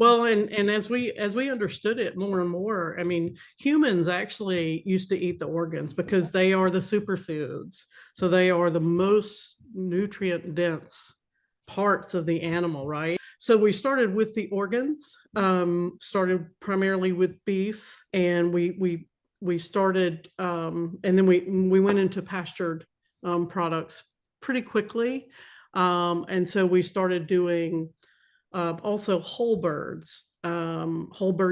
Well, and as we understood it more and more, I mean, humans actually used to eat the organs because they are the superfoods. So they are the most nutrient dense parts of the animal, right? So we started with the organs, started primarily with beef, and we started, and then we went into pastured products pretty quickly, and so we started doing also whole bird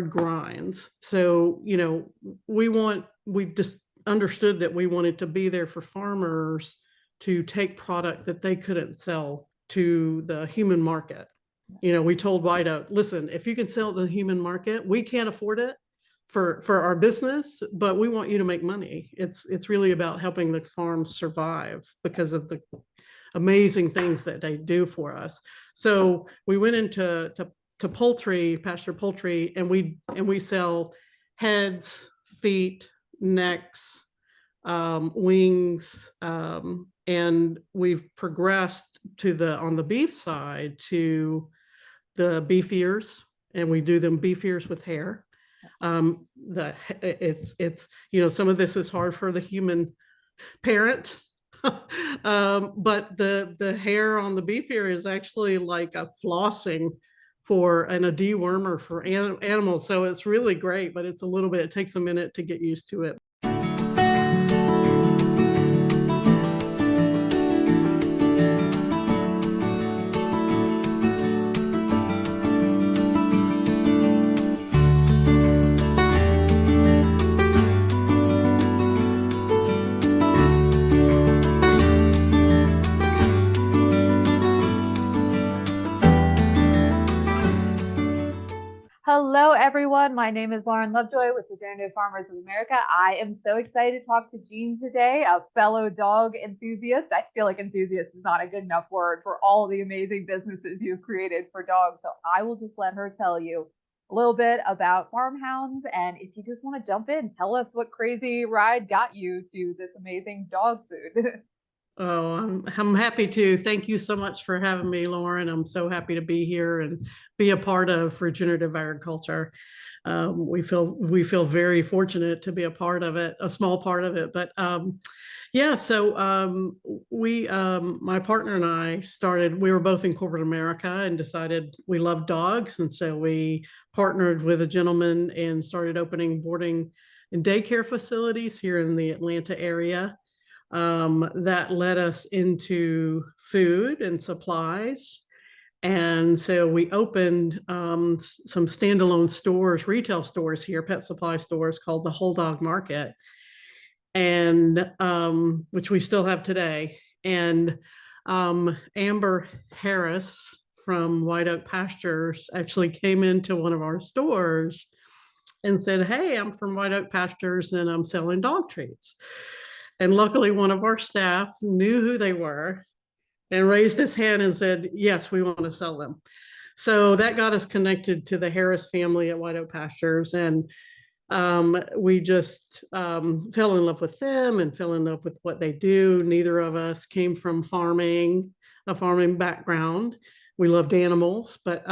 grinds. So, we just understood that we wanted to be there for farmers to take product that they couldn't sell to the human market. We told White Oak, listen, if you can sell it to the human market, we can't afford it for our business, but we want you to make money. It's really about helping the farms survive because of the amazing things that they do for us. So we went into poultry, pasture poultry, and we sell heads, feet, necks, wings, and we've progressed on the beef side to the beef ears, and we do them beef ears with hair. Some of this is hard for the human parent. But the hair on the beef ear is actually like a flossing and a dewormer for animals. So it's really great, but it takes a minute to get used to it. Hello, everyone. My name is Lauren Lovejoy with Regenerative Farmers of America. I am so excited to talk to Jean today, a fellow dog enthusiast. I feel like enthusiast is not a good enough word for all the amazing businesses you've created for dogs. So I will just let her tell you a little bit about farmhounds. And if you just want to jump in, tell us what crazy ride got you to this amazing dog food. Oh, I'm happy to. Thank you so much for having me, Lauren. I'm so happy to be here and be a part of regenerative agriculture. We feel very fortunate to be a part of it, a small part of it. But yeah, so my partner and I started. We were both in corporate America and decided we loved dogs, and so we partnered with a gentleman and started opening boarding and daycare facilities here in the Atlanta area. That led us into food and supplies. And so we opened some standalone stores, retail stores here, pet supply stores called the Whole Dog Market, and which we still have today. And Amber Harris from White Oak Pastures actually came into one of our stores and said, "Hey, I'm from White Oak Pastures and I'm selling dog treats." And luckily, one of our staff knew who they were and raised his hand and said, "Yes, we want to sell them." So that got us connected to the Harris family at White Oak Pastures. And we just fell in love with them and fell in love with what they do. Neither of us came from a farming background. We loved animals, but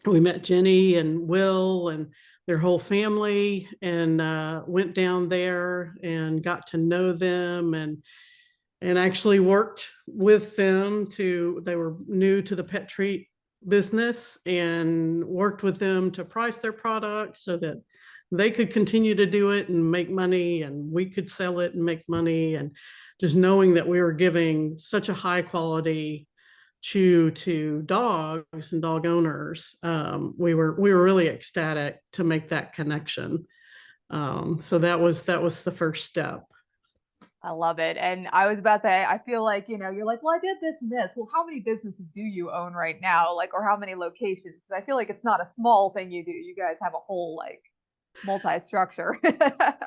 we met Jenny and Will and their whole family, and went down there and got to know them, and actually worked with them. They were new to the pet treat business, and worked with them to price their product so that they could continue to do it and make money, and we could sell it and make money. And just knowing that we were giving such a high quality chew to dogs and dog owners, we were really ecstatic to make that connection. So that was the first step. I love it. And I was about to say, I feel like, you're like, well, I did this and this. Well, how many businesses do you own right now? Like, or how many locations? Because I feel like it's not a small thing you do. You guys have a whole like multi-structure.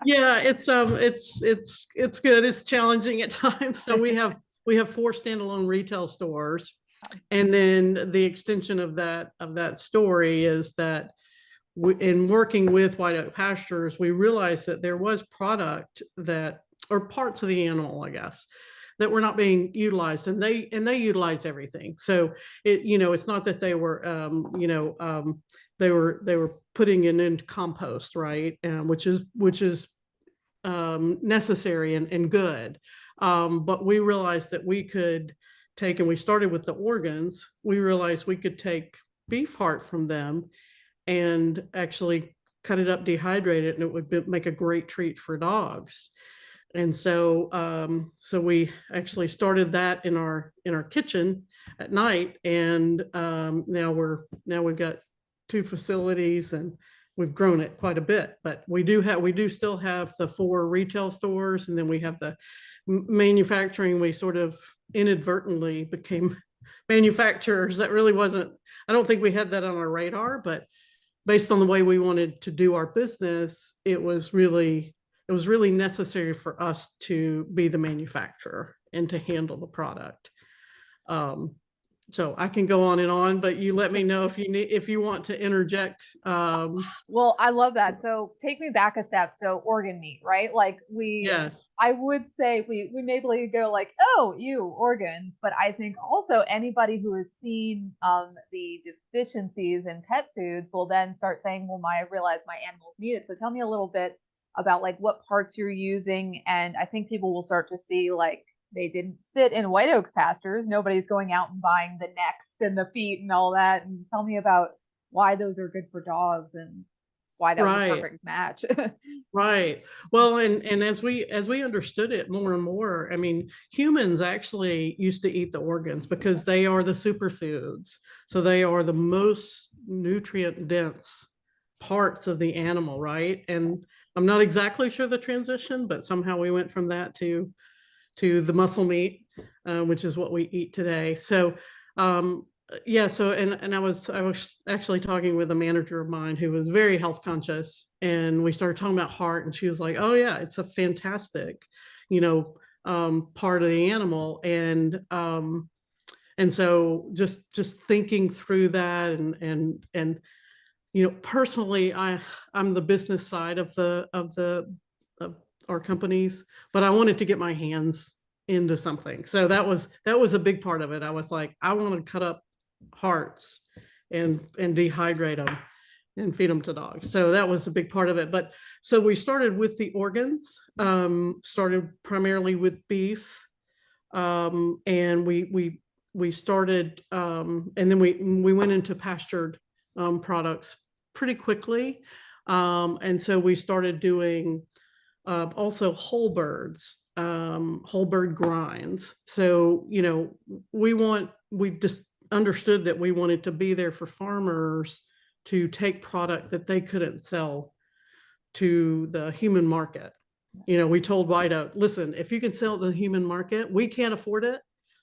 Yeah, it's good. It's challenging at times. So we have 4 standalone retail stores. And then the extension of that story is that in working with White Oak Pastures, we realized that there was product or parts of the animal, I guess, that were not being utilized, and they utilize everything. So it's not that they were they were putting it into compost, right? Which is necessary and good. But we realized that we could take, and we started with the organs. We realized we could take beef heart from them and actually cut it up, dehydrate it, and it would make a great treat for dogs. And so we actually started that in our kitchen at night, and now we've got 2 facilities, and we've grown it quite a bit. But we do still have the 4 retail stores, and then we have the manufacturing. We sort of inadvertently became manufacturers. That really wasn't. I don't think we had that on our radar, but based on the way we wanted to do our business, it was really necessary for us to be the manufacturer and to handle the product. So I can go on, but you let me know if you want to interject. Well, I love that. So take me back a step. So organ meat, right? Like Yes. I would say we maybe go like, oh, you organs, but I think also anybody who has seen the deficiencies in pet foods will then start saying, well, I realize my animals need it. So tell me a little bit about like what parts you're using, and I think people will start to see like they didn't fit in white oaks pastures. Nobody's going out and buying the necks and the feet and all that. And tell me about why those are good for dogs and why that was a Right. perfect match. Right. Well, and as we understood it more and more, I mean, humans actually used to eat the organs because they are the superfoods. So they are the most nutrient dense parts of the animal, right? And I'm not exactly sure the transition, but somehow we went from that to the muscle meat, which is what we eat today. So yeah, so and I was actually talking with a manager of mine who was very health conscious, and we started talking about heart, and she was like, oh yeah, it's a fantastic part of the animal. And so just thinking through that, and personally, I'm the business side of our companies, but I wanted to get my hands into something. So that was a big part of it. I was like, I want to cut up hearts and dehydrate them and feed them to dogs. So that was a big part of it. But so we started with the organs, started primarily with beef. And we started, and then we went into pastured products pretty quickly. And so we started doing also whole birds, whole bird grinds. So, we just understood that we wanted to be there for farmers to take product that they couldn't sell to the human market. We told White Oak, listen, if you can sell it to the human market, we can't afford it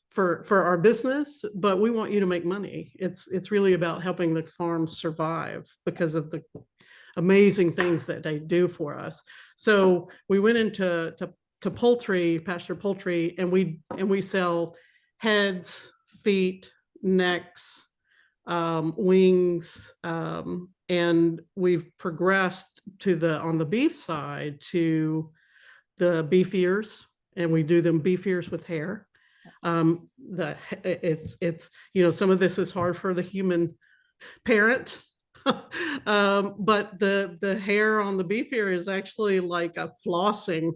for our business, but we want you to make money. It's really about helping the farms survive because of the amazing things that they do for us. So we went into poultry, pasture poultry, and we sell heads, feet, necks, wings, and we've progressed on the beef side to the beef ears, and we do them beef ears with hair. It's some of this is hard for the human parent. But the hair on the beef ear is actually like a flossing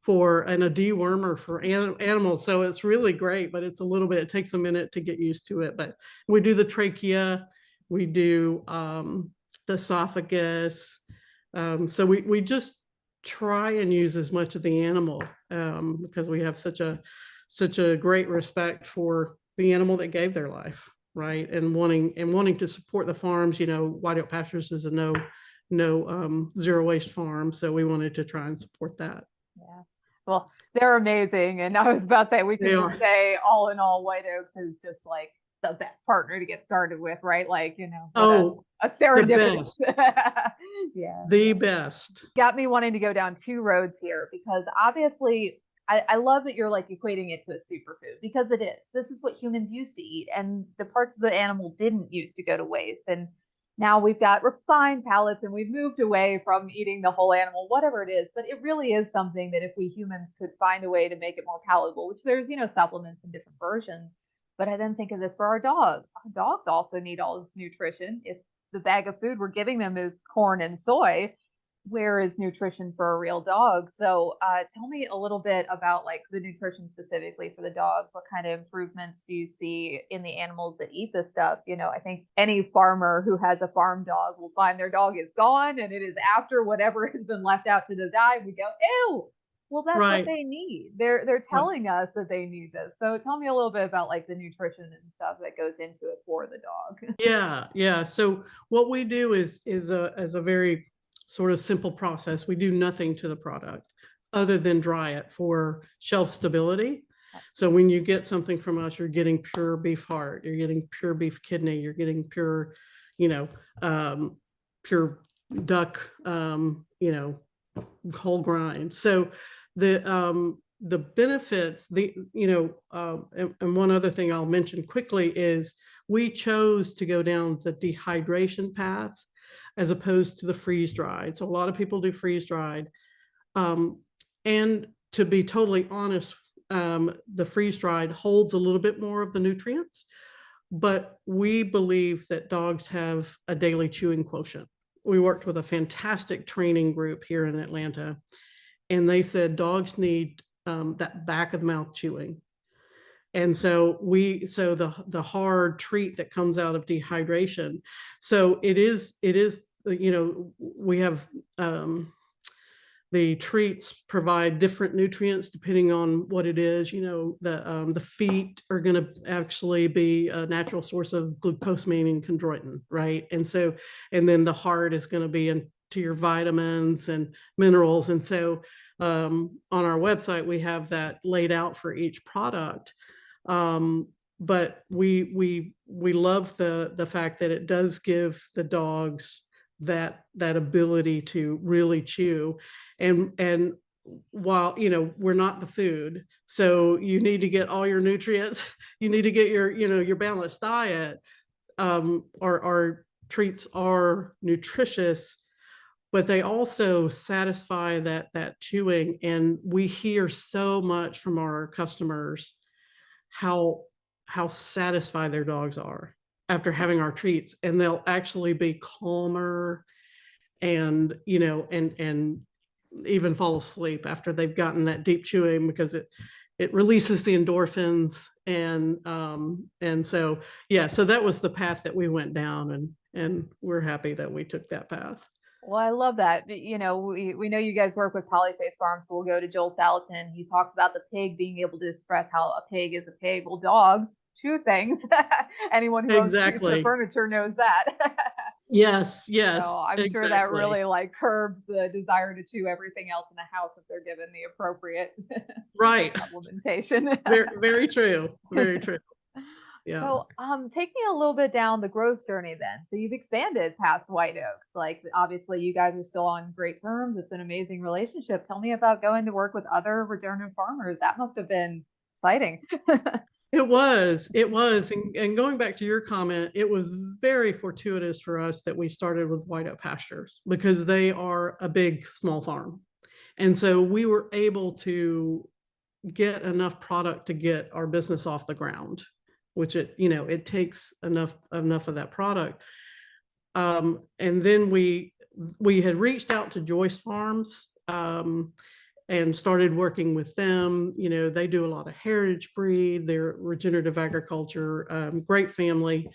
and a dewormer for animals. So it's really great, but it takes a minute to get used to it. But we do the trachea, we do the esophagus. So we just try and use as much of the animal, because we have such a great respect for the animal that gave their life, right? And wanting to support the farms. White Oak Pastures is a no zero waste farm, so we wanted to try and support that. Yeah. Well, they're amazing. And I was about to say, we could just say all in all, White Oaks is just like the best partner to get started with, right? Like, a serendipity. Yeah. The best. Got me wanting to go down 2 roads here, because obviously I love that you're like equating it to a superfood, because it is. This is what humans used to eat, and the parts of the animal didn't used to go to waste. And now we've got refined palates and we've moved away from eating the whole animal, whatever it is. But it really is something that if we humans could find a way to make it more palatable, which there's, supplements and different versions. But I then think of this for our dogs. Our dogs also need all this nutrition. If the bag of food we're giving them is corn and soy, where is nutrition for a real dog? So tell me a little bit about like the nutrition specifically for the dogs. What kind of improvements do you see in the animals that eat this stuff? I think any farmer who has a farm dog will find their dog is gone and it is after whatever has been left out to die. We go, ew. Well, that's what Right. they need. They're Right. telling us that they need this. So tell me a little bit about like the nutrition and stuff that goes into it for the dog. Yeah, yeah. So what we do is a very sort of simple process. We do nothing to the product other than dry it for shelf stability. So when you get something from us, you're getting pure beef heart, you're getting pure beef kidney, you're getting pure, you know, pure duck, whole grind. So the benefits, and one other thing I'll mention quickly is we chose to go down the dehydration path as opposed to the freeze dried. So a lot of people do freeze dried. And to be totally honest, the freeze dried holds a little bit more of the nutrients, but we believe that dogs have a daily chewing quotient. We worked with a fantastic training group here in Atlanta, and they said dogs need that back of the mouth chewing. And so the hard treat that comes out of dehydration. So it is, we have the treats provide different nutrients depending on what it is. The feet are going to actually be a natural source of glucosamine and chondroitin, right? And then the heart is going to be into your vitamins and minerals. And so on our website, we have that laid out for each product. But we love the fact that it does give the dogs that ability to really chew. And while we're not the food, so you need to get all your nutrients, you need to get your balanced diet. Our treats are nutritious, but they also satisfy that chewing. And we hear so much from our customers how satisfied their dogs are after having our treats, and they'll actually be calmer and and even fall asleep after they've gotten that deep chewing, because it releases the endorphins. And so yeah, so that was the path that we went down, and we're happy that we took that path. Well, I love that. We know you guys work with Polyface Farms. So we'll go to Joel Salatin. He talks about the pig being able to express how a pig is a pig. Well, dogs chew things. Anyone who owns a piece of Exactly. furniture knows that. Yes, So yes, I'm sure that exactly. really like curbs the desire to chew everything else in the house if they're given the appropriate Right. supplementation. Very, very true. Very true. Yeah. So, take me a little bit down the growth journey then. So you've expanded past White Oaks. Like, obviously, you guys are still on great terms. It's an amazing relationship. Tell me about going to work with other regenerative farmers. That must have been exciting. It was. And going back to your comment, it was very fortuitous for us that we started with White Oak Pastures, because they are a big, small farm. And so we were able to get enough product to get our business off the ground, which it takes enough of that product. And then we had reached out to Joyce Farms, and started working with them. They do a lot of heritage breed, they're regenerative agriculture, great family.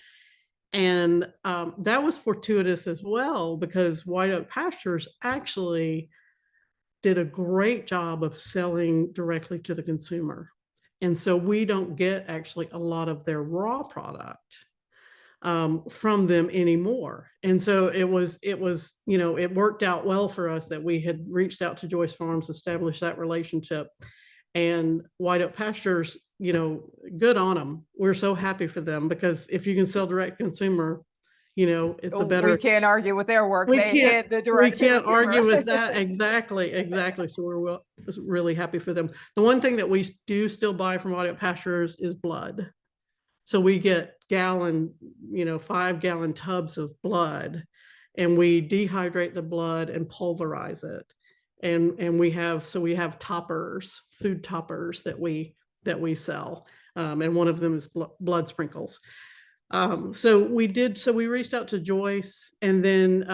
And that was fortuitous as well, because White Oak Pastures actually did a great job of selling directly to the consumer. And so we don't get actually a lot of their raw product from them anymore. And so it worked out well for us that we had reached out to Joyce Farms, established that relationship. And White Oak Pastures, good on them. We're so happy for them, because if you can sell direct consumer, it's a We better. can't argue with their work. We They can't hit the we direct to can't consumer. argue with that. Exactly. So we're really happy for them. The one thing that we do still buy from White Oak Pastures is blood. So we get 5-gallon tubs of blood, and we dehydrate the blood and pulverize it. And we have toppers, food toppers that we sell. And one of them is blood sprinkles. So we reached out to Joyce, and then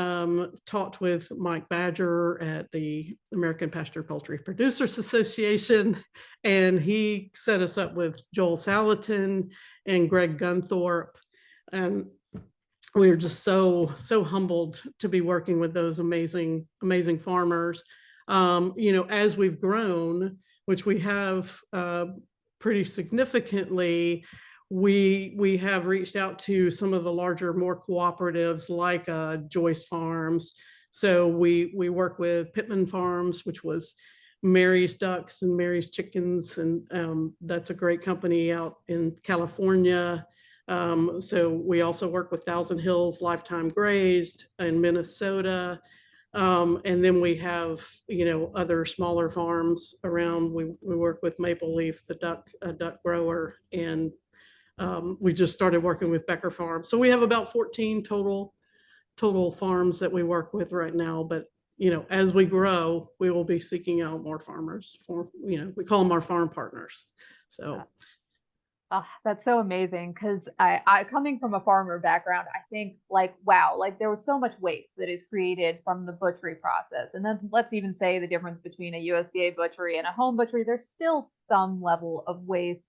talked with Mike Badger at the American Pasture Poultry Producers Association, and he set us up with Joel Salatin and Greg Gunthorpe. And we are just so humbled to be working with those amazing farmers. As we've grown, which we have pretty significantly, we have reached out to some of the larger, more cooperatives like Joyce Farms. So we work with Pittman Farms, which was Mary's Ducks and Mary's Chickens, and that's a great company out in California. So we also work with Thousand Hills Lifetime Grazed in Minnesota. And then we have, other smaller farms around. We work with Maple Leaf, the duck grower, and we just started working with Becker Farm. So we have about 14 total farms that we work with right now. But, as we grow, we will be seeking out more farmers we call them our farm partners. So. Oh, that's so amazing. Because I coming from a farmer background, I think like, wow, like there was so much waste that is created from the butchery process. And then let's even say the difference between a USDA butchery and a home butchery, there's still some level of waste.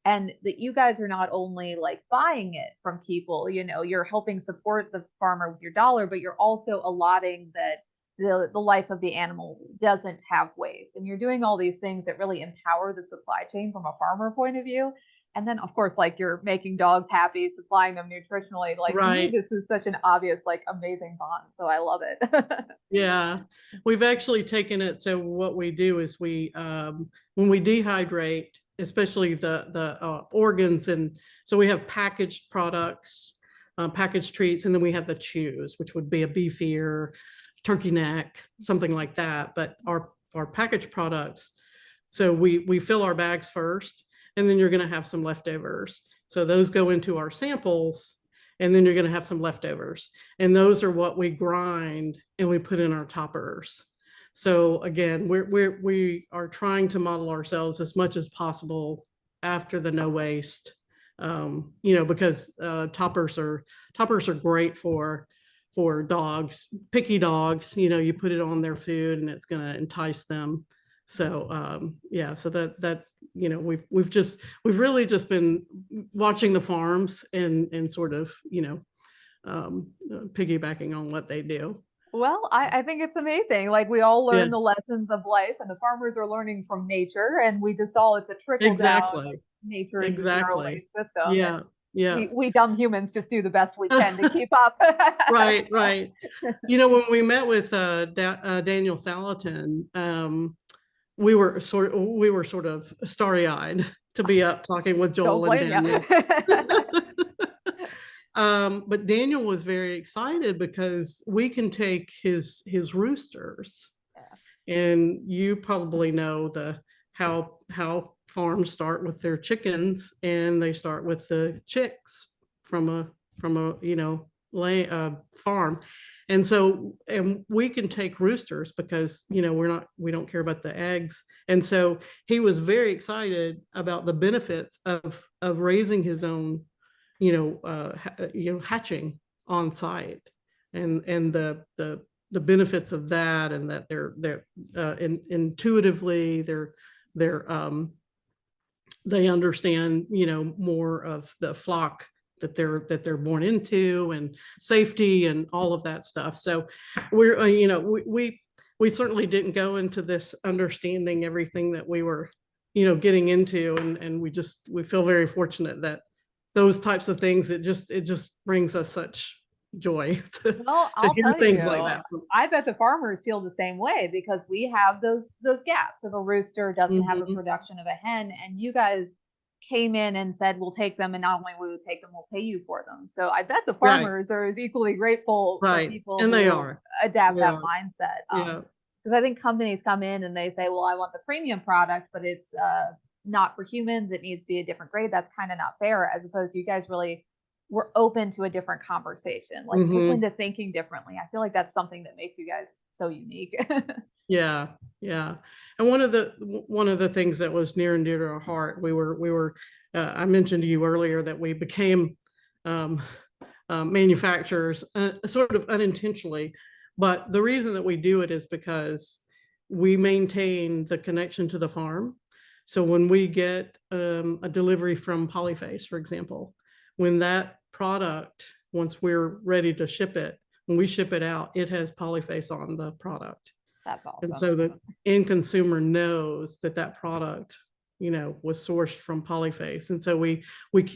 And that you guys are not only like buying it from people, you're helping support the farmer with your dollar, but you're also allotting that the life of the animal doesn't have waste. And you're doing all these things that really empower the supply chain from a farmer point of view. And then, of course, like you're making dogs happy, supplying them nutritionally. Like to me, Right. this is such an obvious, like amazing bond. So I love it. Yeah, we've actually taken it. So what we do is when we dehydrate, especially the organs, and so we have packaged products, packaged treats, and then we have the chews, which would be a beef ear, turkey neck, something like that. But our packaged products, so we fill our bags first, and then you're going to have some leftovers. So those go into our samples, and then you're going to have some leftovers. And those are what we grind and we put in our toppers. So again, we are trying to model ourselves as much as possible after the no waste, because toppers are great for dogs, picky dogs. You put it on their food and it's going to entice them. So yeah, so that we've really just been watching the farms and sort of piggybacking on what they do. Well, I think it's amazing. Like we all Yeah, learn the lessons of life, and the farmers are learning from nature, and it's a trickle down of exactly, nature is a zero exactly. waste system. And Yeah, yeah. we dumb humans just do the best we can to keep up. Right, right. When we met with Daniel Salatin, we were sort of starry-eyed to be up talking with Don't Joel and blame Daniel. you. But Daniel was very excited because we can take his roosters, and you probably know how farms start with their chickens, and they start with the chicks from a farm. And so, and we can take roosters because, we don't care about the eggs. And so he was very excited about the benefits of raising his own, hatching on site, and the benefits of that, and that they're intuitively they understand, more of the flock that they're born into, and safety and all of that stuff. So we're we certainly didn't go into this understanding everything that we were getting into, and we feel very fortunate that those types of things, it just brings us such joy Well, to I'll hear tell things you, like that. I bet the farmers feel the same way because we have those gaps. If a rooster doesn't have a Mhm. production of a hen, and you guys came in and said we'll take them, and not only will we take them, we'll pay you for them. So I bet the Right, farmers are as equally grateful for right, people and they who are. adapt They that are. mindset. Yeah. Because I think companies come in and they say, well, I want the premium product, but it's not for humans, it needs to be a different grade, that's kind of not fair, as opposed to you guys really were open to a different conversation, like open to thinking differently. I feel like that's something that makes you guys so unique. Yeah, yeah. And one of the things that was near and dear to our heart, we were I mentioned to you earlier that we became um, manufacturers sort of unintentionally, but the reason that we do it is because we maintain the connection to the farm. So when we get a delivery from Polyface, for example, when that product, once we're ready to ship it, when we ship it out, it has Polyface on the product. That's And awesome. so the end consumer knows that that product, was sourced from Polyface. And so we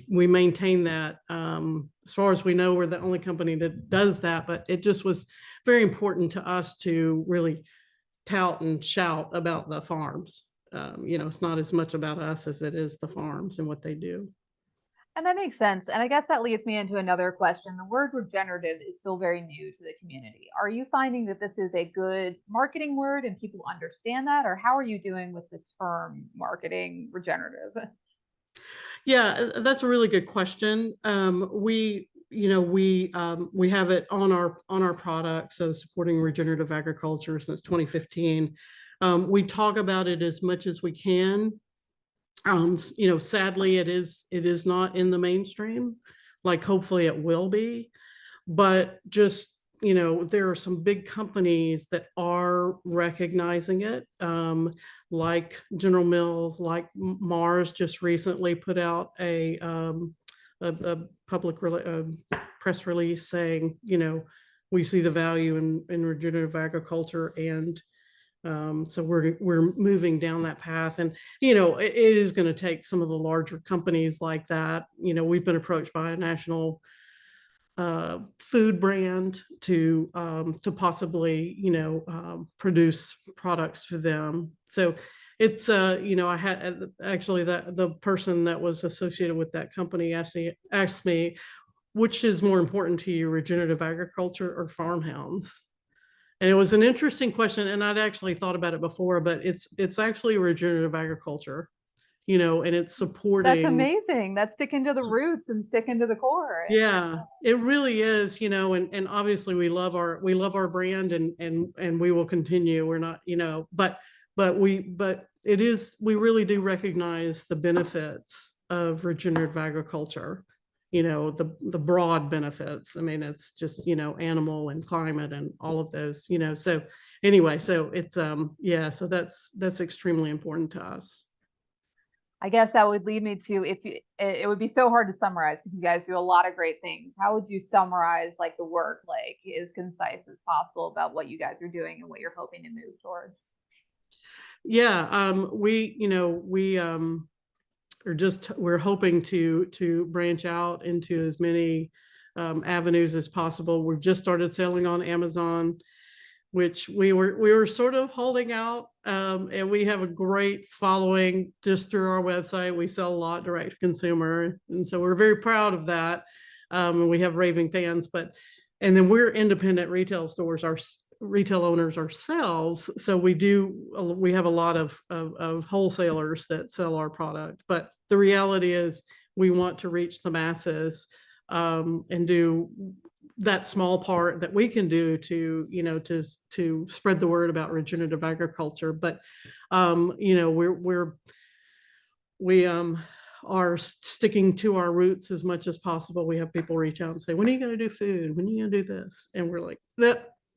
maintain that. As far as we know, we're the only company that does that, but it just was very important to us to really tout and shout about the farms. It's not as much about us as it is the farms and what they do. And that makes sense. And I guess that leads me into another question. The word regenerative is still very new to the community. Are you finding that this is a good marketing word and people understand that? Or how are you doing with the term marketing regenerative? Yeah, that's a really good question. We have it on our product, so supporting regenerative agriculture since 2015. We talk about it as much as we can. Sadly, it is not in the mainstream. Like hopefully it will be, but just there are some big companies that are recognizing it, like General Mills, like Mars just recently put out a public press release saying, we see the value in regenerative agriculture, and so we're moving down that path. And it is going to take some of the larger companies like that. We've been approached by a national food brand to possibly produce products for them. So it's I had actually the person that was associated with that company asked me which is more important to you, regenerative agriculture or farmhounds. And it was an interesting question, and I'd actually thought about it before, but it's actually regenerative agriculture, and it's That's supporting. amazing. That's sticking to the roots and sticking to the core. Yeah, it really is, and obviously we love our brand, and we will continue. We're not, but we really do recognize the benefits of regenerative agriculture, the broad benefits. I mean, it's just, animal and climate and all of those, so anyway, so it's yeah, so that's extremely important to us. I guess that would lead me to, if you, it would be so hard to summarize because you guys do a lot of great things. How would you summarize like the work, like as concise as possible about what you guys are doing and what you're hoping to move towards? Yeah, we're hoping to branch out into as many avenues as possible. We've just started selling on Amazon, which we were sort of holding out, and we have a great following just through our website. We sell a lot direct to consumer, and so we're very proud of that. And we have raving fans, and then we're independent retail stores, our retail owners ourselves. So we have a lot of wholesalers that sell our product. But the reality is we want to reach the masses, and do that small part that we can do to spread the word about regenerative agriculture. But we are sticking to our roots as much as possible. We have people reach out and say, when are you going to do food? When are you going to do this? And we're like,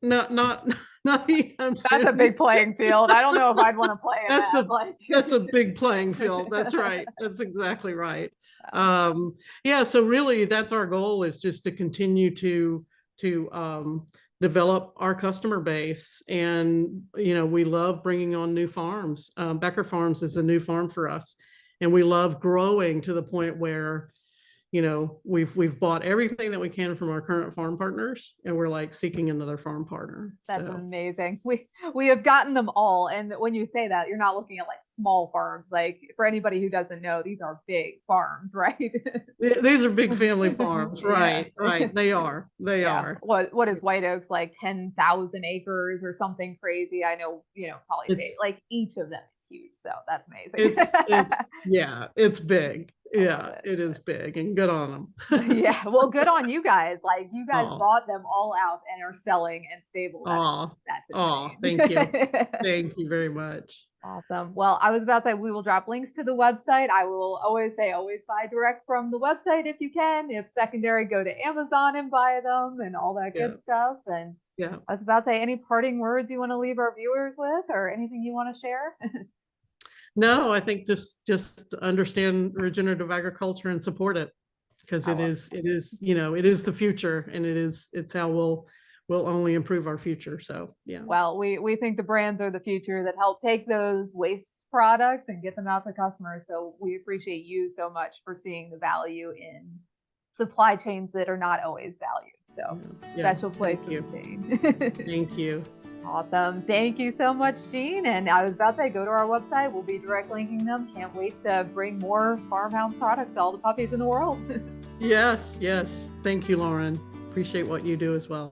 not anytime soon. That's a big playing field. I don't know if I'd want to play in That's that. Like, that's a big playing field. That's right. That's exactly right. Yeah, so really that's our goal, is just to continue to develop our customer base. And we love bringing on new farms. Becker Farms is a new farm for us, and we love growing to the point where we've bought everything that we can from our current farm partners, and we're like seeking another farm partner. that's So amazing. We have gotten them all. And when you say that, you're not looking at like small farms. Like for anybody who doesn't know, these are big farms, right? these are big family farms. Right, Yeah. right. They Yeah. are. What is White Oaks, like 10,000 acres or something crazy? I know, probably say It's like each of them is huge. So that's amazing. It's big. I love Yeah, it. it is big, and good on them. Yeah, well, good on you guys. Like, you guys Aw. bought them all out and are selling and stable. Aw. That's Aw, insane. thank you. Thank you very much. Awesome. Well, I was about to say we will drop links to the website. I will always say always buy direct from the website if you can. If secondary, go to Amazon and buy them and all that Yeah. good stuff. And Yeah. I was about to say, any parting words you want to leave our viewers with, or anything you want to share? No, I think just understand regenerative agriculture and support it, because it is the future, and it's how we'll only improve our future. So yeah. Well, we think the brands are the future that help take those waste products and get them out to customers. So we appreciate you so much for seeing the value in supply chains that are not always valued. So Yeah. special place Thank in the chain. Thank you. Awesome. Thank you so much, Jean. And I was about to say, go to our website. We'll be direct linking them. Can't wait to bring more farmhouse products to all the puppies in the world. Yes. Thank you, Lauren. Appreciate what you do as well.